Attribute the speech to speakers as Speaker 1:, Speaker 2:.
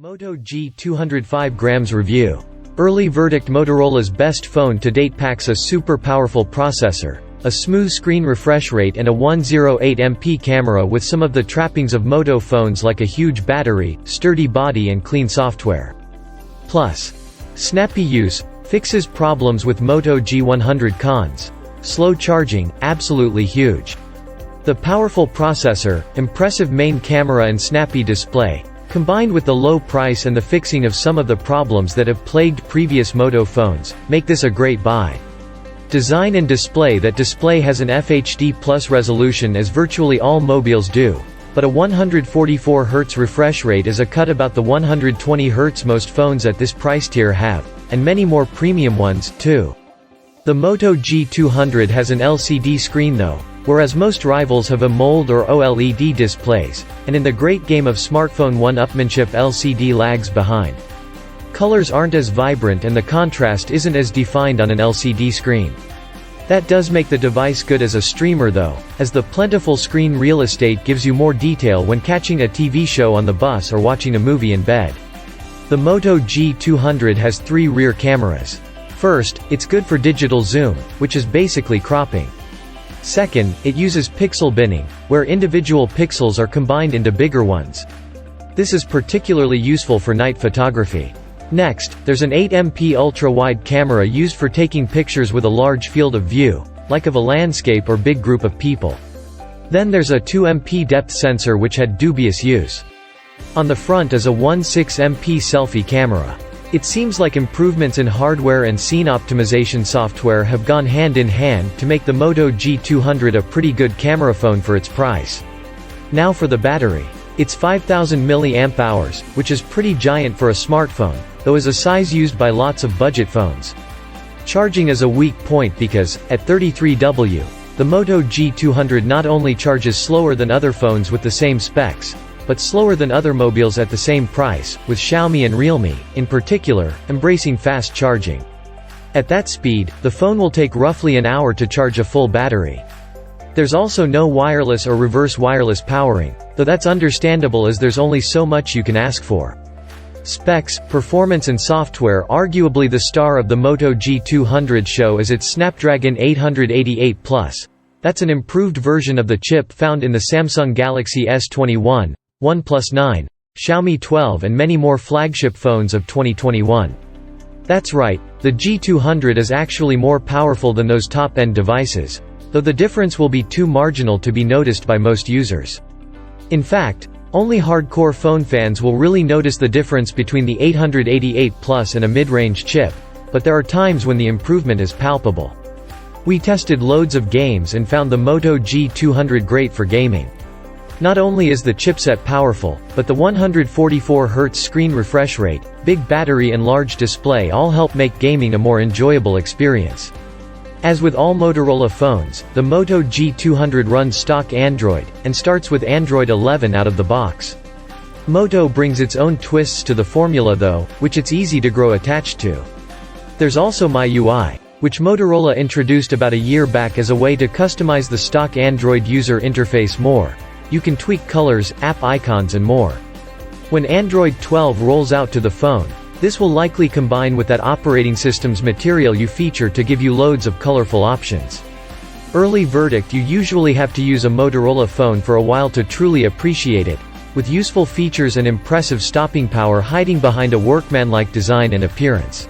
Speaker 1: Moto G200 5 grams review. Early verdict: Motorola's best phone to date packs a super powerful processor, a smooth screen refresh rate and a 108MP camera with some of the trappings of Moto phones like a huge battery, sturdy body and clean software. Plus, snappy use, fixes problems with Moto G100. Cons: slow charging, absolutely huge. The powerful processor, impressive main camera and snappy display, combined with the low price and the fixing of some of the problems that have plagued previous Moto phones, make this a great buy. Design and display: that display has an FHD Plus resolution as virtually all mobiles do, but a 144Hz refresh rate is a cut about the 120Hz most phones at this price tier have, and many more premium ones, too. The Moto G200 has an LCD screen though, whereas most rivals have AMOLED or OLED displays, and in the great game of smartphone one-upmanship, LCD lags behind. Colors aren't as vibrant and the contrast isn't as defined on an LCD screen. That does make the device good as a streamer though, as the plentiful screen real estate gives you more detail when catching a TV show on the bus or watching a movie in bed. The Moto G200 has 3 rear cameras. First, it's good for digital zoom, which is basically cropping. Second, it uses pixel binning, where individual pixels are combined into bigger ones. This is particularly useful for night photography. Next, there's an 8MP ultra-wide camera used for taking pictures with a large field of view, like of a landscape or big group of people. Then there's a 2MP depth sensor which had dubious use. On the front is a 16MP selfie camera. It seems like improvements in hardware and scene optimization software have gone hand in hand to make the Moto G200 a pretty good camera phone for its price. Now for the battery. It's 5000 mAh, which is pretty giant for a smartphone, though is a size used by lots of budget phones. Charging is a weak point because, at 33W, the Moto G200 not only charges slower than other phones with the same specs, but slower than other mobiles at the same price, with Xiaomi and Realme, in particular, embracing fast charging. At that speed, the phone will take roughly an hour to charge a full battery. There's also no wireless or reverse wireless powering, though that's understandable as there's only so much you can ask for. Specs, performance and software: arguably the star of the Moto G200 show is its Snapdragon 888 Plus. That's an improved version of the chip found in the Samsung Galaxy S21, OnePlus 9, Xiaomi 12 and many more flagship phones of 2021. That's right, the G200 is actually more powerful than those top-end devices, though the difference will be too marginal to be noticed by most users. In fact, only hardcore phone fans will really notice the difference between the 888 Plus and a mid-range chip, but there are times when the improvement is palpable. We tested loads of games and found the Moto G200 great for gaming. Not only is the chipset powerful, but the 144Hz screen refresh rate, big battery and large display all help make gaming a more enjoyable experience. As with all Motorola phones, the Moto G200 runs stock Android, and starts with Android 11 out of the box. Moto brings its own twists to the formula though, which it's easy to grow attached to. There's also MyUI, which Motorola introduced about a year back as a way to customize the stock Android user interface more. You can tweak colors, app icons and more. When Android 12 rolls out to the phone, this will likely combine with that operating system's Material You feature to give you loads of colorful options. Early verdict: you usually have to use a Motorola phone for a while to truly appreciate it, with useful features and impressive stopping power hiding behind a workmanlike design and appearance.